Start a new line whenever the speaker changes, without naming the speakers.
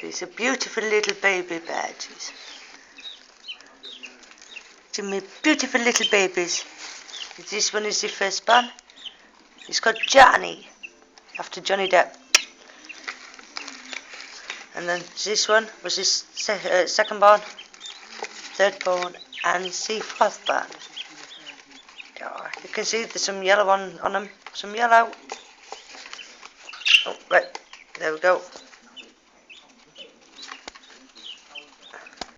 These are beautiful little baby badges. To me, beautiful little babies. This one is the first one. It's called Johnny, after Johnny Depp. And then this one was his second born, third born, and the fourth born. Oh, you can see there's some yellow on them. Some yellow. Oh, right. There we go.